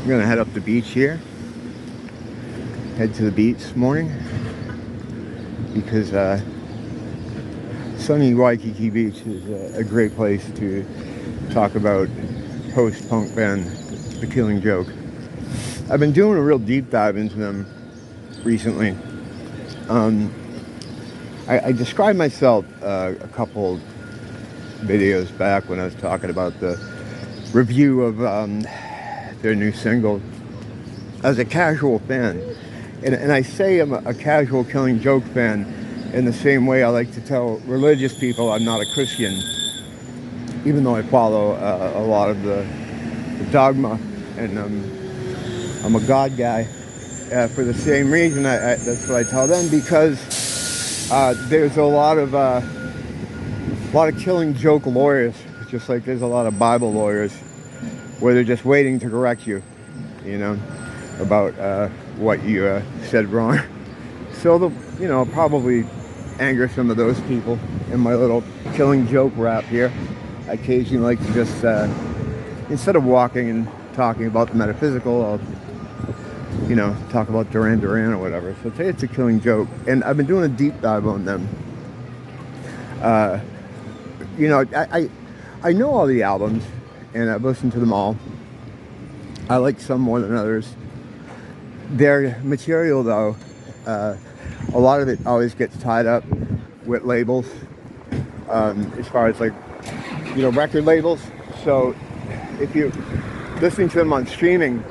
I'm gonna head up the beach here. Head to the beach this morning because sunny Waikiki Beach is a great place to talk about post-punk band The Killing Joke. I've been doing a real deep dive into them recently. I described myself a couple videos back when I was talking about the review of their new single as a casual fan. And I say I'm a casual Killing Joke fan in the same way I like to tell religious people I'm not a Christian, even though I follow a lot of the dogma, and I'm a God guy for the same reason. That's what I tell them, because there's a lot of Killing Joke lawyers, just like there's a lot of Bible lawyers where they're just waiting to correct you, about what you said wrong. So they'll, probably anger some of those people in my little Killing Joke rap here. I occasionally like to just, instead of walking and talking about the metaphysical, I'll, talk about Duran Duran or whatever. So today it's a Killing Joke, and I've been doing a deep dive on them. I know all the albums, and I've listened to them all. I like some more than others. Their material, though, a lot of it always gets tied up with labels, as far as record labels. So if you're listening to them on streaming,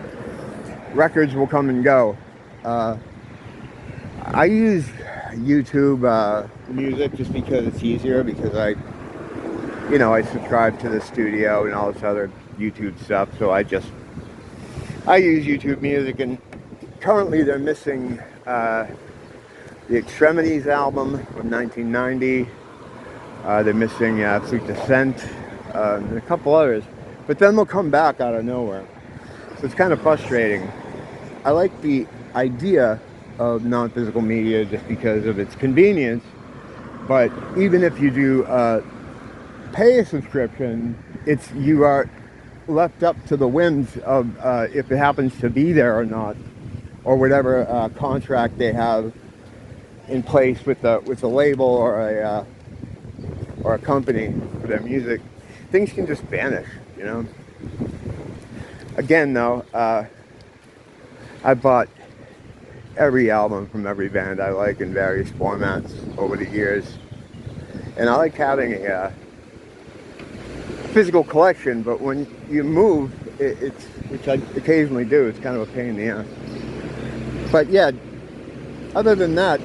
records will come and go. I use YouTube music just because it's easier, because I subscribe to the studio and all this other YouTube stuff. So I use YouTube music, and currently they're missing the Extremities album from 1990. They're missing Fleet Descent, and a couple others. But then they'll come back out of nowhere. So it's kind of frustrating. I like the idea of non-physical media just because of its convenience. But even if you do pay a subscription, you are left up to the whims of if it happens to be there or not, or whatever contract they have in place with a label or a company for their music. Things can just vanish, Again, though, I bought every album from every band I like in various formats over the years, and I like having a physical collection. But when you move, which I occasionally do, it's kind of a pain in the ass. But yeah, other than that,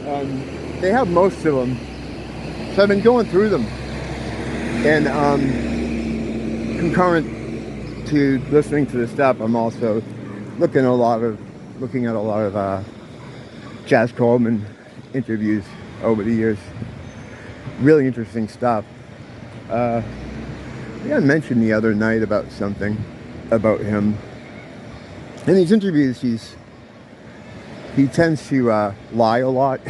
they have most of them. So I've been going through them, and concurrent to listening to this stuff, I'm also looking at a lot of Jazz Coleman interviews over the years. Really interesting stuff. I mentioned the other night about something about him. In these interviews, he tends to lie a lot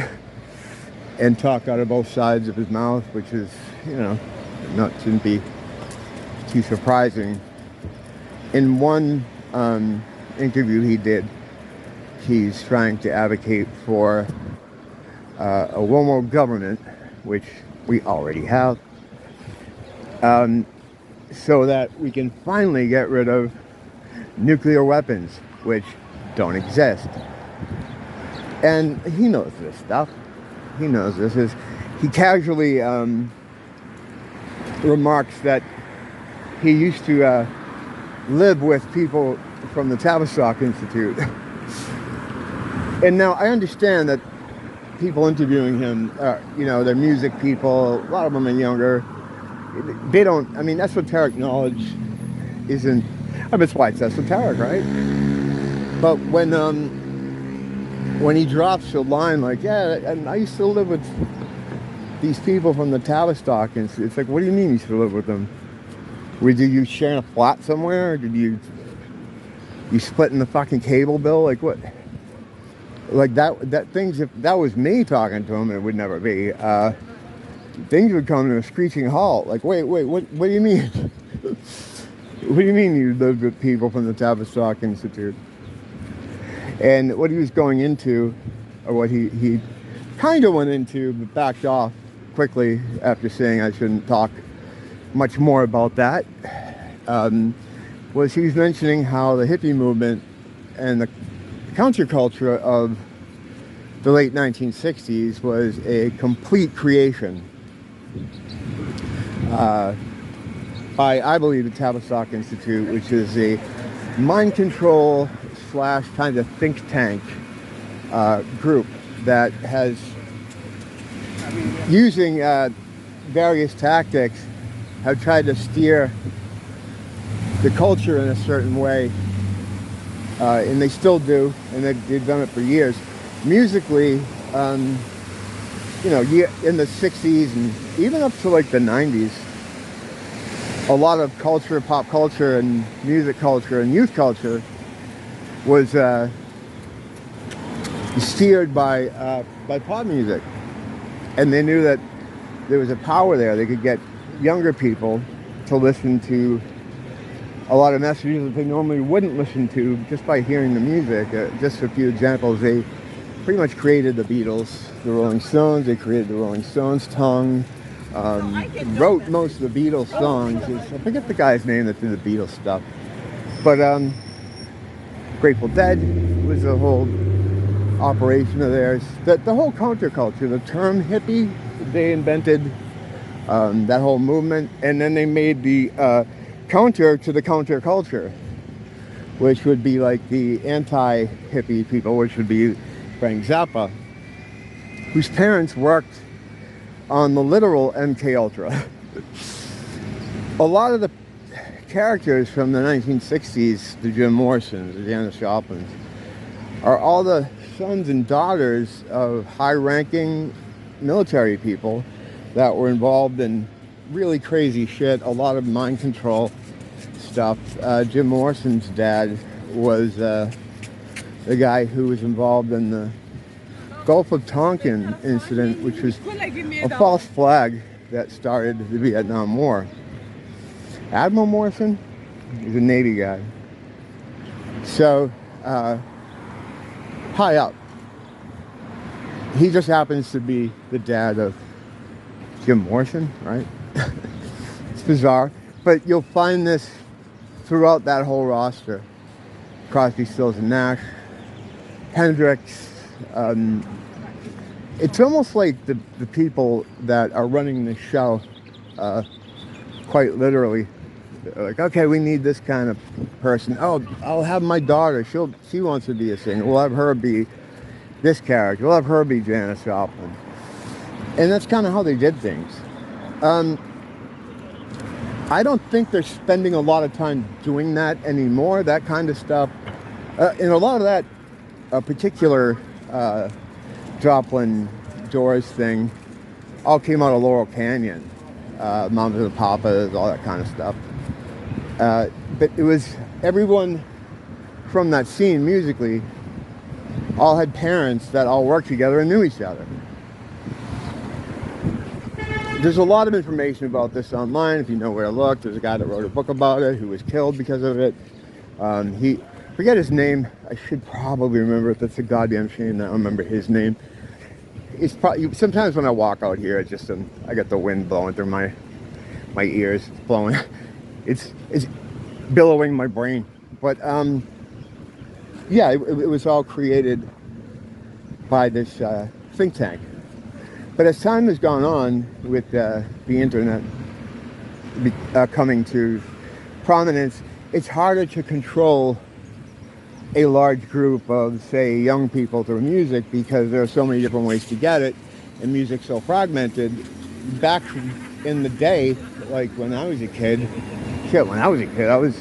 and talk out of both sides of his mouth, which is, shouldn't be too surprising. In one interview he did, he's trying to advocate for a one world government, which we already have, so that we can finally get rid of nuclear weapons, which don't exist. And he knows this stuff. He knows this. He casually remarks that he used to live with people from the Tavistock Institute. And now I understand that people interviewing him, they're music people. A lot of them are younger. They don't, esoteric knowledge isn't, that's why it's esoteric, right? But when he drops a line like, yeah, and I used to live with these people from the Tavistock Institute, it's like, what do you mean you used to live with them? Did you share a flat somewhere? Or did you split in the fucking cable bill? Like what? Like that things, if that was me talking to him, it would never be. Things would come to a screeching halt. Like, wait, what do you mean? What do you mean you lived with people from the Tavistock Institute? And what he was going into, or what he kind of went into, but backed off quickly after saying I shouldn't talk much more about that, was he was mentioning how the hippie movement and the counterculture of the late 1960s was a complete creation by, I believe, the Tavistock Institute, which is a mind control / kind of think tank group that has, using various tactics, have tried to steer the culture in a certain way, and they still do, and they've done it for years. Musically, you know, in the 60s and even up to like the 90s, a lot of culture, pop culture and music culture and youth culture was steered by pop music. And they knew that there was a power there. They could get younger people to listen to a lot of messages that they normally wouldn't listen to just by hearing the music. Just a few examples. They pretty much created the Beatles, the Rolling Stones. They created the Rolling Stones tongue. Wrote most of the Beatles songs. I forget the guy's name that did the Beatles stuff. But Grateful Dead was a whole operation of theirs. The whole counterculture, the term hippie, they invented that whole movement, and then they made the counter to the counterculture, which would be like the anti-hippie people, which would be Frank Zappa, whose parents worked on the literal MK Ultra. A lot of the characters from the 1960s, the Jim Morrisons, the Janis Joplins, are all the sons and daughters of high-ranking military people that were involved in really crazy shit, a lot of mind control stuff. Jim Morrison's dad was the guy who was involved in the Gulf of Tonkin incident, which was a false flag that started the Vietnam War. Admiral Morrison is a Navy guy. So, high up. He just happens to be the dad of Jim Morrison, right? It's bizarre. But you'll find this throughout that whole roster. Crosby, Stills and Nash, Hendrix. It's almost like the people that are running the show, quite literally. They're like, okay, we need this kind of person. Oh, I'll have my daughter. She wants to be a singer. We'll have her be this character. We'll have her be Janis Joplin. And that's kind of how they did things. I don't think they're spending a lot of time doing that anymore, that kind of stuff. And a lot of that particular Joplin Doors thing all came out of Laurel Canyon. Mamas and Papas, all that kind of stuff. But it was everyone from that scene musically all had parents that all worked together and knew each other. There's a lot of information about this online if you know where to look. There's a guy that wrote a book about it who was killed because of it. Forget his name. I should probably remember it. That's a goddamn shame that I don't remember his name. It's probably, sometimes when I walk out here, it's just I got the wind blowing through my ears, blowing. It's billowing my brain. But yeah, it was all created by this think tank. But as time has gone on with the internet coming to prominence, it's harder to control a large group of, say, young people through music because there are so many different ways to get it, and music's so fragmented. Back in the day, like when I was a kid, I was,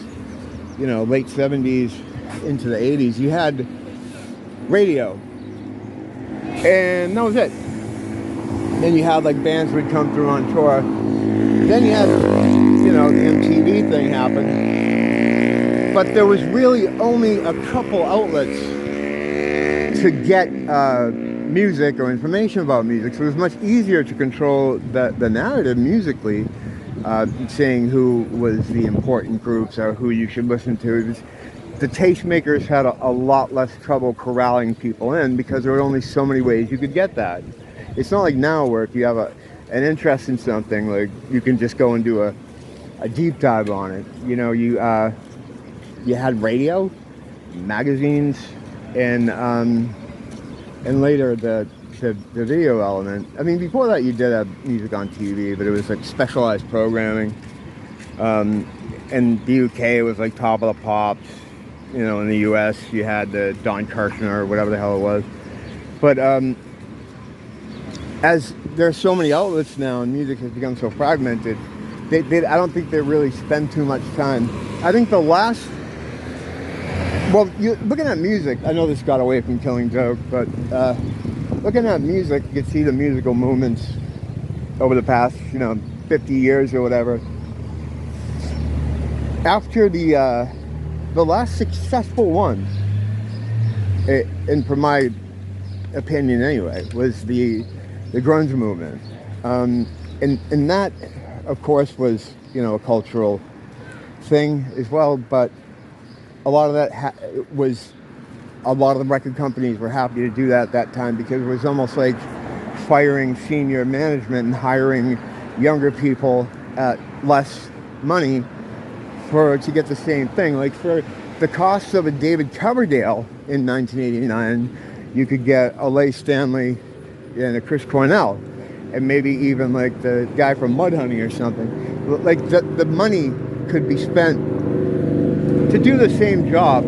late 70s into the 80s, you had radio, and that was it. Then you had like bands would come through on tour. Then you had, the MTV thing happen. But there was really only a couple outlets to get music or information about music. So it was much easier to control the narrative musically saying who was the important groups or who you should listen to. The tastemakers had a lot less trouble corralling people in because there were only so many ways you could get that. It's not like now where if you have an interest in something, like you can just go and do a deep dive on it. You know, you had radio, magazines, and later the video element. I mean, before that you did have music on TV, but it was like specialized programming. In the UK it was like Top of the Pops. You know, in the US you had the Don Kirshner or whatever the hell it was. But as there's so many outlets now and music has become so fragmented, I don't think they really spend too much time. I think the last, well, looking at music, I know this got away from Killing Joke, but looking at music, you can see the musical movements over the past, 50 years or whatever. After the last successful one, and from my opinion anyway, was the Grunge Movement. And that, of course, was, a cultural thing as well, but a lot of that was, a lot of the record companies were happy to do that at that time because it was almost like firing senior management and hiring younger people at less money to get the same thing. Like for the cost of a David Coverdale in 1989, you could get a Leigh Stanley and a Chris Cornell, and maybe even like the guy from Mudhoney or something. Like the money could be spent to do the same job,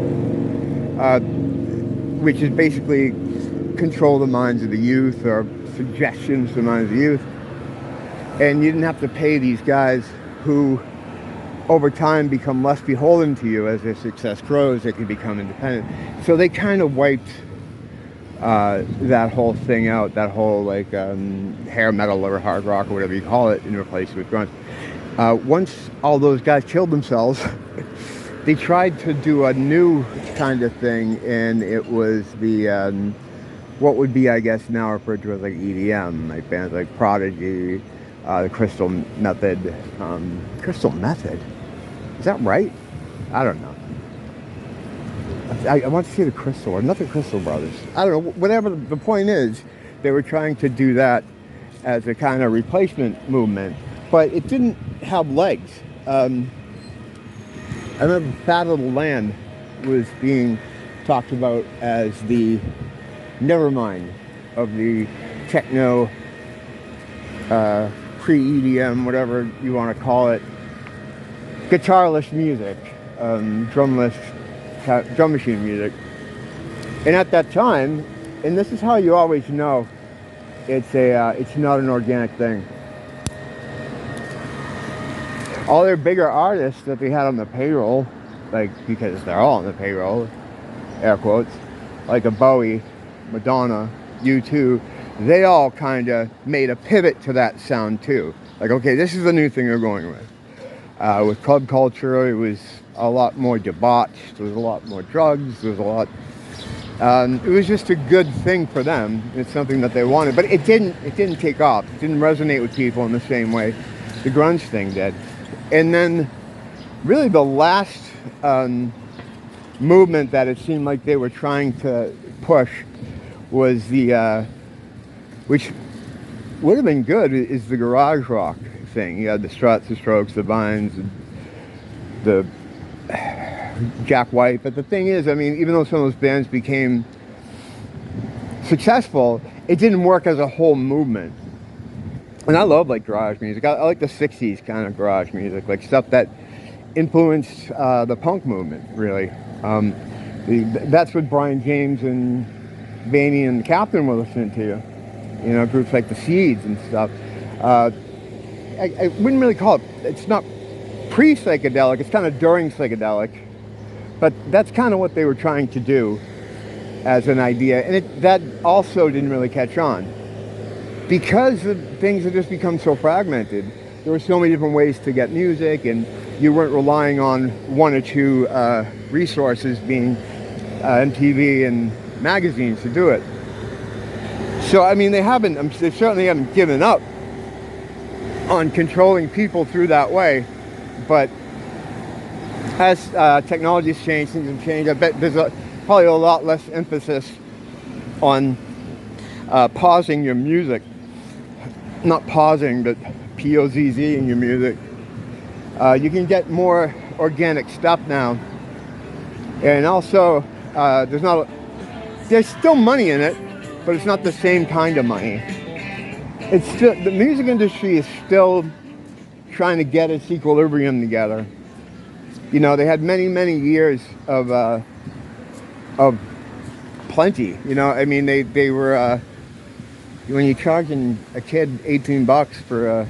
which is basically control the minds of the youth or suggestions to the minds of the youth. And you didn't have to pay these guys who over time become less beholden to you. As their success grows, they can become independent. So they kind of wiped that whole thing out, that whole like hair metal or hard rock or whatever you call it, and replaced it with grunge. Once all those guys killed themselves, they tried to do a new kind of thing, and it was the what would be, I guess, now referred to as like EDM, like bands like Prodigy, the Crystal Method. Crystal Method? Is that right? I don't know. I want to say the Crystal, or not the Crystal Brothers. I don't know. Whatever the point is, they were trying to do that as a kind of replacement movement, but it didn't have legs. I remember Fat Little Land was being talked about as the Nevermind of the techno, pre-EDM, whatever you want to call it, guitarless music, drumless, drum machine music. And at that time, and this is how you always know it's not an organic thing. All their bigger artists that they had on the payroll, like, because they're all on the payroll, air quotes, like a Bowie, Madonna, U2, they all kind of made a pivot to that sound too. Like, okay, this is the new thing we're going with. With club culture, it was a lot more debauched, there was a lot more drugs, there was a lot... it was just a good thing for them. It's something that they wanted, but it didn't take off. It didn't resonate with people in the same way the grunge thing did. And then, really the last movement that it seemed like they were trying to push was the, which would have been good, is the garage rock thing. You had the Struts, the Strokes, the Vines, the Jack White. But the thing is, I mean, even though some of those bands became successful, it didn't work as a whole movement. And I love like garage music. I like the 60s kind of garage music, like stuff that influenced the punk movement, really. That's what Brian James and Vaney and the Captain were listening to. You know, groups like the Seeds and stuff. I wouldn't really call it, it's not pre-psychedelic, it's kind of during psychedelic. But that's kind of what they were trying to do as an idea. And that also didn't really catch on. Because things had just become so fragmented, there were so many different ways to get music, and you weren't relying on one or two resources, being MTV and magazines, to do it. So, I mean, they certainly haven't given up on controlling people through that way. But as technology's changed, things have changed. I bet there's probably a lot less emphasis on pausing your music. Not pausing, but P-O-Z-Z-ing your music. You can get more organic stuff now. And also, there's still money in it, but it's not the same kind of money. It's still, the music industry is still trying to get its equilibrium together. You know, they had many, many years of plenty. You know, I mean, they were, when you're charging a kid $18 for a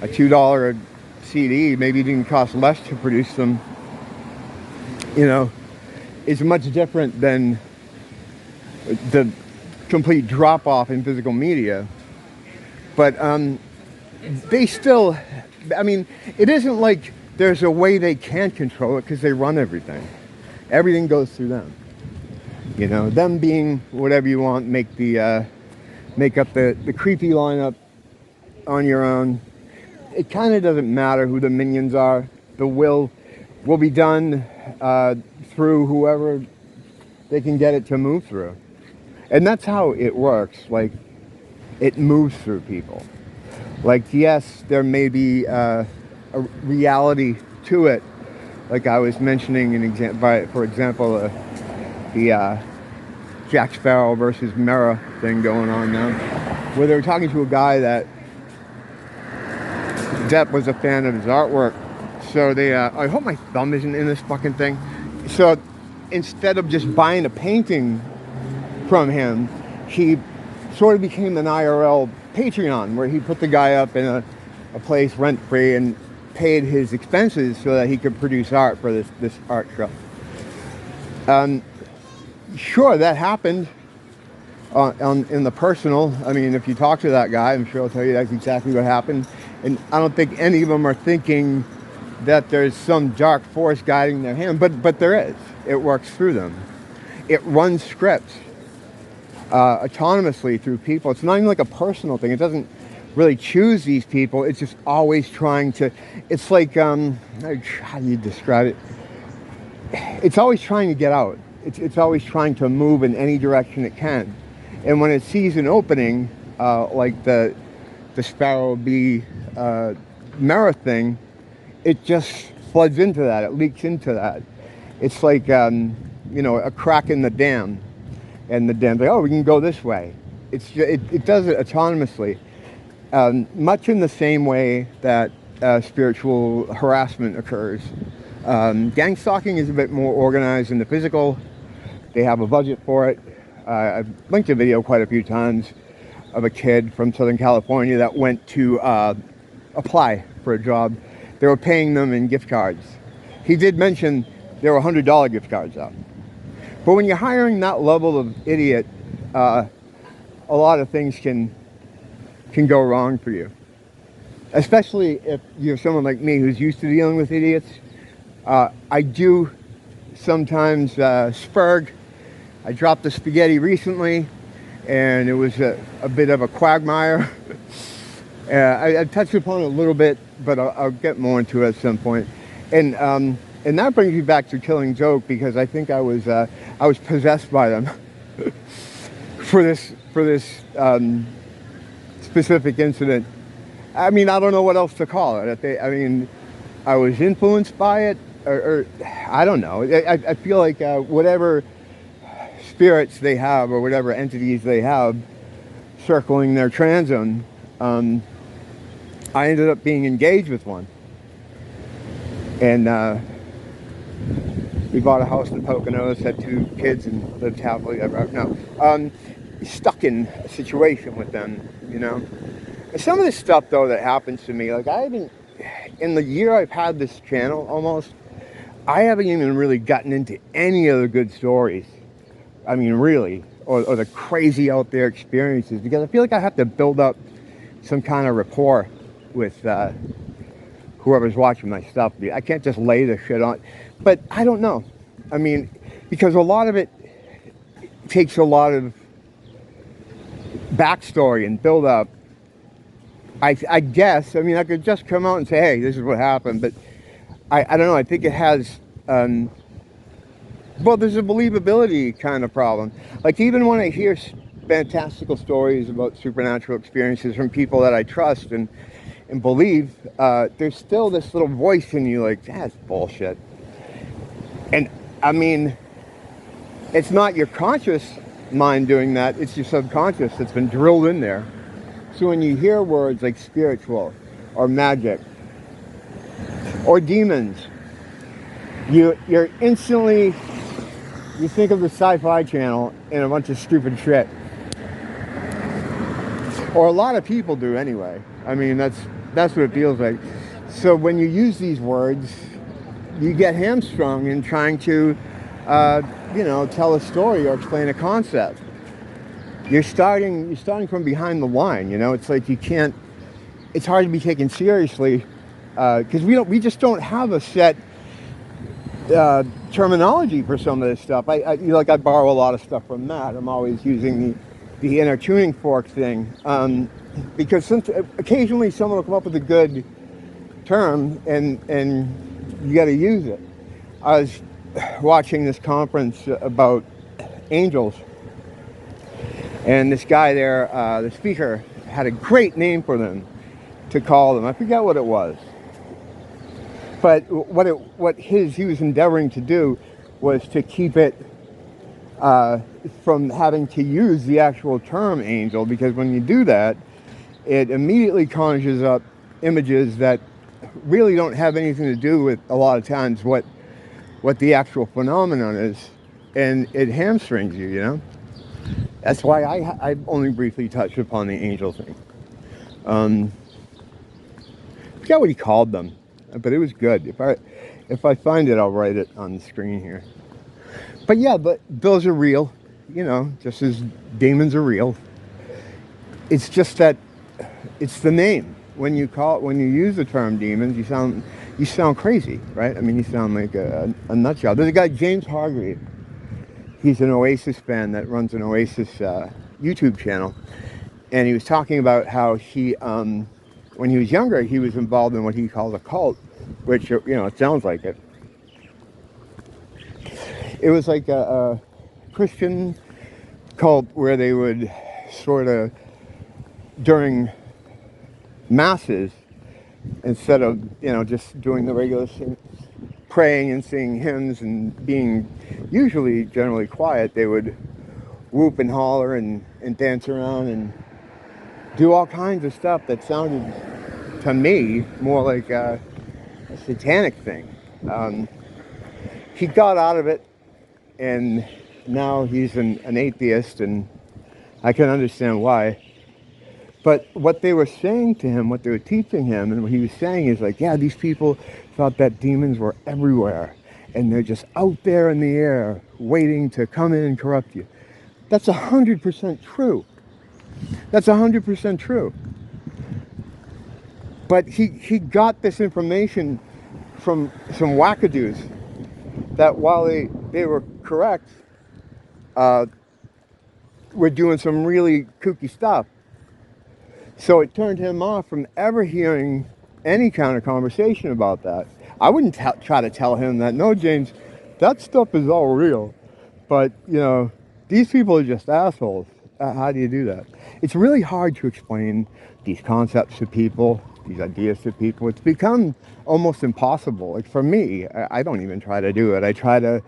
$2 CD, maybe it even cost less to produce them, you know, it's much different than the complete drop-off in physical media. But they still, I mean, it isn't like there's a way they can't control it, because they run everything. Everything goes through them. You know, them being whatever you want, make up the creepy lineup on your own. It kind of doesn't matter who the minions are. The will be done through whoever they can get it to move through. And that's how it works. Like, it moves through people. Like, yes, there may be a reality to it. Like I was mentioning for example, the Jack Sparrow versus Mera thing going on now, where they were talking to a guy that Depp was a fan of his artwork. So they, I hope my thumb isn't in this fucking thing. So instead of just buying a painting from him, he sort of became an IRL Patreon, where he put the guy up in a place rent-free and paid his expenses so that he could produce art for this art show. Sure, that happened in the personal. I mean, if you talk to that guy, I'm sure he'll tell you that's exactly what happened. And I don't think any of them are thinking that there's some dark force guiding their hand, but there is. It works through them. It runs scripts autonomously through people. It's not even like a personal thing. It doesn't really choose these people. It's just always trying to, it's like, how do you describe it? It's always trying to get out. It's always trying to move in any direction it can. And when it sees an opening, like the Sparrow Bee Mera thing, it just floods into that. It leaks into that. It's like, you know, a crack in the dam. And the dam's like, oh, we can go this way. It does it autonomously. Much in the same way that spiritual harassment occurs. Gang stalking is a bit more organized in the physical. They have a budget for it. I've linked a video quite a few times of a kid from Southern California that went to apply for a job. They were paying them in gift cards. He did mention there were $100 gift cards out. But when you're hiring that level of idiot, a lot of things can go wrong for you. Especially if you're someone like me who's used to dealing with idiots. I do sometimes spurg. I dropped the spaghetti recently, and it was a bit of a quagmire. I touched upon it a little bit, but I'll get more into it at some point. And that brings me back to Killing Joke, because I think I was possessed by them for this specific incident. I mean, I don't know what else to call it. I mean, I was influenced by it, or I don't know. I feel like whatever spirits they have, or whatever entities they have circling their transom, I ended up being engaged with one. And we bought a house in Poconos, had 2 kids, and lived happily ever after. No, stuck in a situation with them, you know. And some of the stuff, though, that happens to me, like in the year I've had this channel almost, I haven't even really gotten into any of the good stories. I mean, really, or the crazy out there experiences, because I feel like I have to build up some kind of rapport with whoever's watching my stuff. I can't just lay the shit on. But I don't know. I mean, because a lot of it takes a lot of backstory and build up I guess, I mean, I could just come out and say, hey, this is what happened, but I don't know, I think it has, well, there's a believability kind of problem. Like, even when I hear fantastical stories about supernatural experiences from people that I trust and believe, there's still this little voice in you like, that's bullshit. And, I mean, it's not your conscious mind doing that, it's your subconscious that's been drilled in there. So when you hear words like spiritual or magic or demons, you're instantly, you think of the Sci-Fi Channel and a bunch of stupid shit. Or a lot of people do anyway. I mean, that's what it feels like. So when you use these words, you get hamstrung in trying to, tell a story or explain a concept. You're starting from behind the line. It's like you can't. It's hard to be taken seriously because we just don't have a set terminology for some of this stuff. I borrow a lot of stuff from Matt. I'm always using the inner tuning fork thing because occasionally someone will come up with a good term and you got to use it. I was watching this conference about angels, and this guy there, the speaker, had a great name for them to call them. I forget what it was. But what he was endeavoring to do was to keep it from having to use the actual term angel, because when you do that, it immediately conjures up images that really don't have anything to do with, a lot of times, what the actual phenomenon is, and it hamstrings you. That's why I only briefly touched upon the angel thing. I forget what he called them, but it was good. If I find it, I'll write it on the screen here. But yeah, but those are real, just as demons are real. It's just that it's the name. When you use the term demons, you sound crazy, right? I mean, you sound like a nut job. There's a guy, James Hargreave. He's an Oasis fan that runs an Oasis YouTube channel, and he was talking about how he, when he was younger, he was involved in what he called a cult, which it sounds like it. It was like a Christian cult where they would sort of, during masses, instead of just doing the regular praying and singing hymns and being usually generally quiet, they would whoop and holler and dance around and do all kinds of stuff that sounded to me more like a satanic thing. He got out of it, and now he's an atheist, and I can understand why. But what they were saying to him, what they were teaching him, and what he was saying is like, yeah, these people thought that demons were everywhere, and they're just out there in the air waiting to come in and corrupt you. That's 100% true. That's 100% true. But he got this information from some wackadoos that, while they were correct, were doing some really kooky stuff. So it turned him off from ever hearing any kind of conversation about that. I wouldn't try to tell him that, no, James, that stuff is all real. But, these people are just assholes. How do you do that? It's really hard to explain these concepts to people, these ideas to people. It's become almost impossible. Like, for me, I don't even try to do it. I try to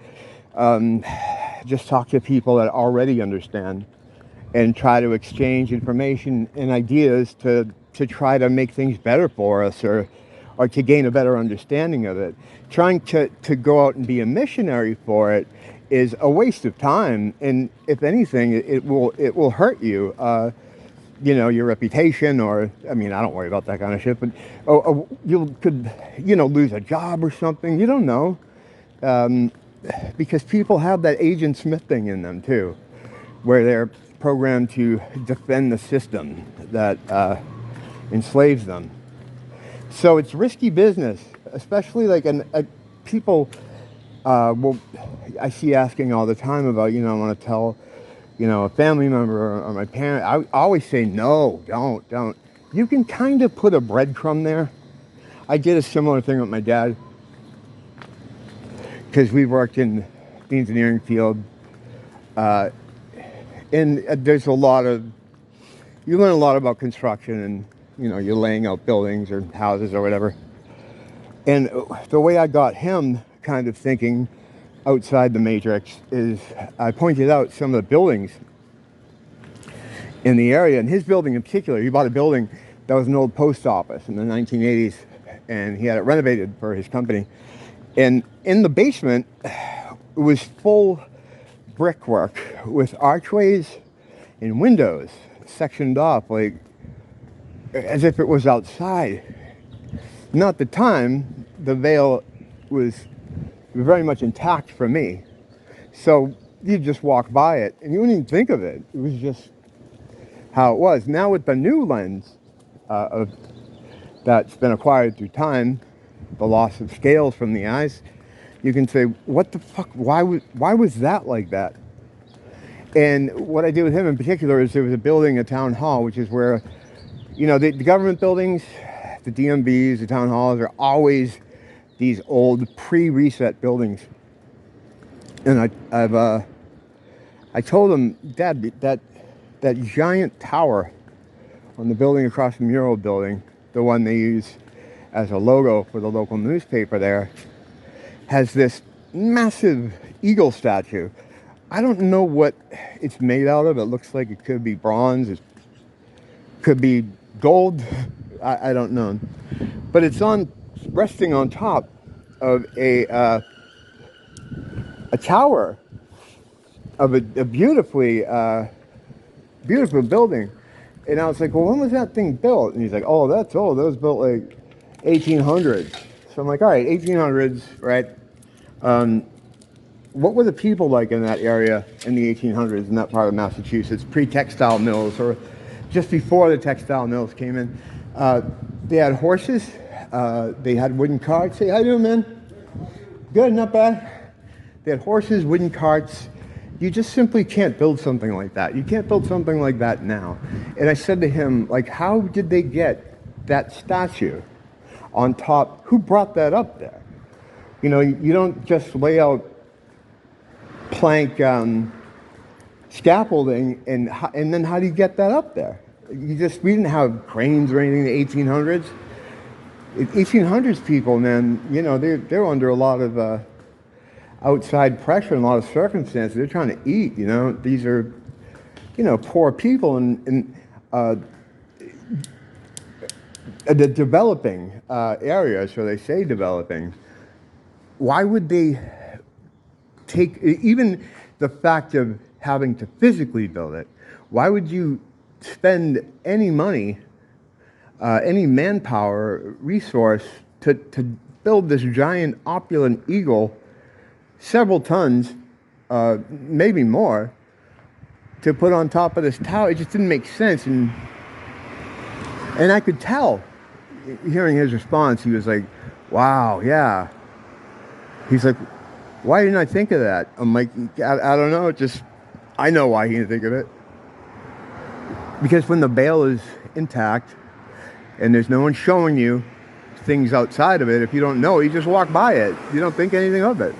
just talk to people that already understand and try to exchange information and ideas to try to make things better for us, or to gain a better understanding of it. Trying to go out and be a missionary for it is a waste of time, and if anything, it will hurt you. Your reputation, or, I mean, I don't worry about that kind of shit, but you could, lose a job or something. You don't know. Because people have that Agent Smith thing in them too, where they're programmed to defend the system that enslaves them. So it's risky business, especially like people. I see asking all the time about, I want to tell, a family member or my parent. I always say no, don't. you can kind of put a breadcrumb there. I did a similar thing with my dad because we worked in the engineering field, and there's a lot of, you learn a lot about construction, and you're laying out buildings or houses or whatever. And the way I got him kind of thinking outside the matrix is I pointed out some of the buildings in the area, and his building in particular. He bought a building that was an old post office in the 1980s, and he had it renovated for his company. And in the basement, it was full brickwork with archways and windows sectioned off, like as if it was outside. Now at the time, the veil was very much intact for me. So you'd just walk by it and you wouldn't even think of it. It was just how it was. Now with the new lens that's been acquired through time, the loss of scales from the eyes, you can say, what the fuck, why was that like that? And what I did with him in particular is there was a building, a town hall, which is where, the government buildings, the DMVs, the town halls are always these old pre-reset buildings. And I told him, Dad, that giant tower on the building across from your old building, the one they use as a logo for the local newspaper there, has this massive eagle statue. I don't know what it's made out of. It looks like it could be bronze. It could be gold. I don't know. But it's resting on top of a tower of a beautiful building. And I was like, well, when was that thing built? And he's like, oh, that's old. That was built like 1800s. So I'm like, all right, 1800s, right? What were the people like in that area in the 1800s in that part of Massachusetts, pre-textile mills or just before the textile mills came in? They had horses. They had wooden carts. Hey, how you doing, man? Good, not bad. They had horses, wooden carts. You just simply can't build something like that. You can't build something like that now. And I said to him, like, how did they get that statue on top? Who brought that up there? You don't just lay out plank scaffolding and then how do you get that up there? We didn't have cranes or anything in the 1800s. 1800s people, man, they're under a lot of outside pressure and a lot of circumstances. They're trying to eat, These are, poor people and the developing areas, so they say developing. Why would they take, even the fact of having to physically build it, why would you spend any money, any manpower, resource to build this giant opulent eagle, several tons, maybe more, to put on top of this tower? It just didn't make sense. And I could tell, hearing his response, he was like, wow, yeah. He's like, why didn't I think of that? I'm like, I don't know, I know why he didn't think of it. Because when the veil is intact and there's no one showing you things outside of it, if you don't know, you just walk by it. You don't think anything of it.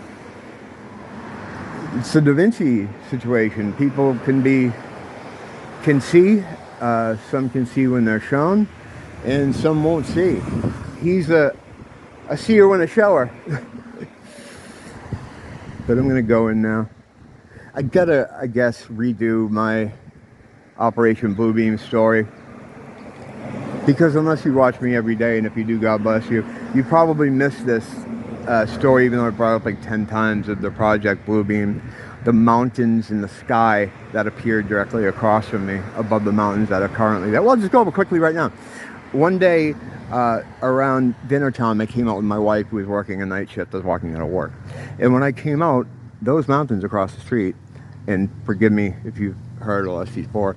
It's the Da Vinci situation. People can see, some can see when they're shown, and some won't see. He's a seer when a shower. But I'm gonna go in now. I gotta, I guess, redo my Operation Bluebeam story. Because unless you watch me every day, and if you do, God bless you, you probably missed this story, even though I brought it up like 10 times, of the Project Bluebeam. The mountains in the sky that appeared directly across from me, above the mountains that are currently there. Well, I'll just go over quickly right now. One day, around dinner time, I came out with my wife, who was working a night shift. I was walking out of work. And when I came out, those mountains across the street, and forgive me if you've heard of before,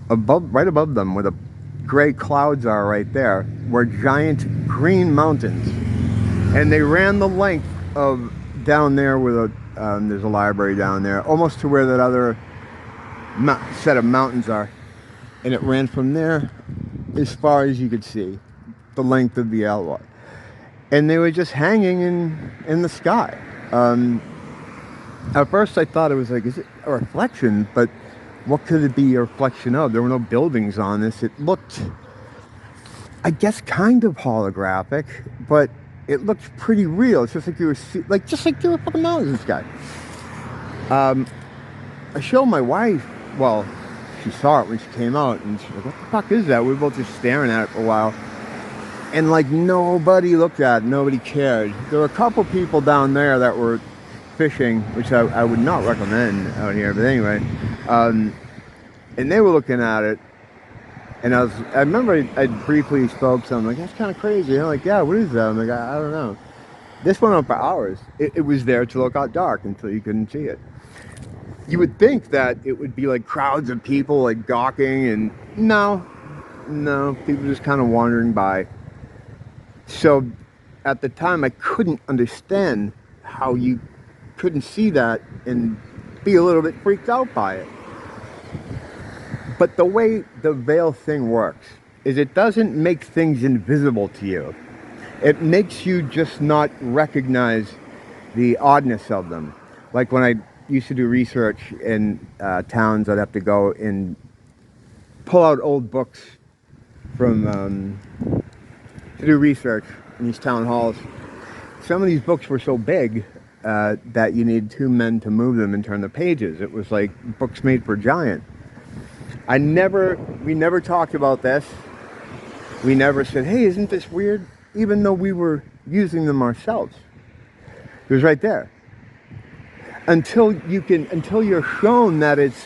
right above them, where the gray clouds are right there, were giant green mountains. And they ran the length of down there where there's a library down there, almost to where that other set of mountains are. And it ran from there as far as you could see, the length of the outline. And they were just hanging in the sky. At first I thought it was like, is it a reflection? But what could it be a reflection of? There were no buildings on this. It looked, I guess, kind of holographic, but it looked pretty real. It's just like you were, just like there were fucking mountains in the sky. I showed my wife, well, she saw it when she came out, and she's like, what the fuck is that? We were both just staring at it for a while. And like nobody looked at it, nobody cared. There were a couple people down there that were fishing, which I would not recommend out here, but anyway. And they were looking at it, and I remember I briefly spoke to them, like, that's kind of crazy. And I'm like, yeah, what is that? I'm like, I don't know. This went on for hours. It was there till it got dark, until you couldn't see it. You would think that it would be like crowds of people like gawking, and no, people just kind of wandering by. So at the time I couldn't understand how you couldn't see that and be a little bit freaked out by it. But the way the veil thing works is it doesn't make things invisible to you. It makes you just not recognize the oddness of them. Like when I used to do research in towns, I'd have to go and pull out old books from to do research in these town halls. Some of these books were so big that you need two men to move them and turn the pages. It was like books made for a giant. We never talked about this. We never said, hey, isn't this weird? Even though we were using them ourselves. It was right there. Until you're shown that it's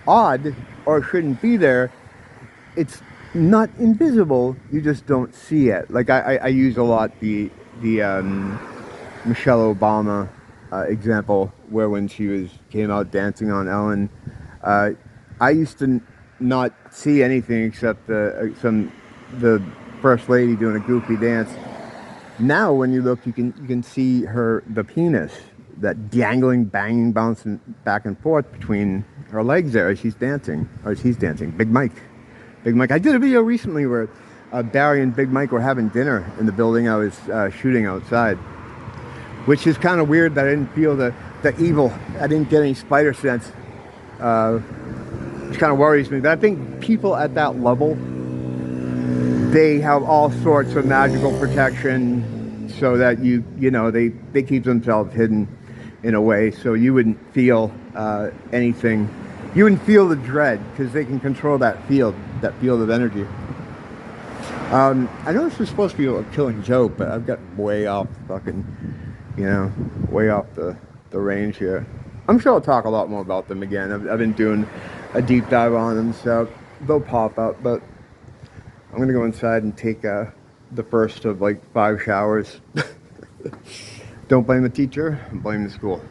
odd or shouldn't be there, it's not invisible, you just don't see it. Like I use a lot the Michelle Obama example, where when she came out dancing on Ellen, I used to not see anything except the first lady doing a goofy dance. Now when you look, you can see the penis, that dangling, banging, bouncing back and forth between her legs there as she's dancing, or as he's dancing. Big Mike. I did a video recently where Barry and Big Mike were having dinner in the building I was shooting outside, which is kind of weird that I didn't feel the evil. I didn't get any spider sense, which kind of worries me. But I think people at that level, they have all sorts of magical protection, so that they keep themselves hidden in a way, so you wouldn't feel anything. You wouldn't feel the dread, because they can control that field of energy. I know this was supposed to be a killing joke, but I've got way off way off the range here. I'm sure I'll talk a lot more about them again. I've been doing a deep dive on them, so they'll pop up, but I'm gonna go inside and take the first of like 5 showers. Don't blame the teacher, blame the school.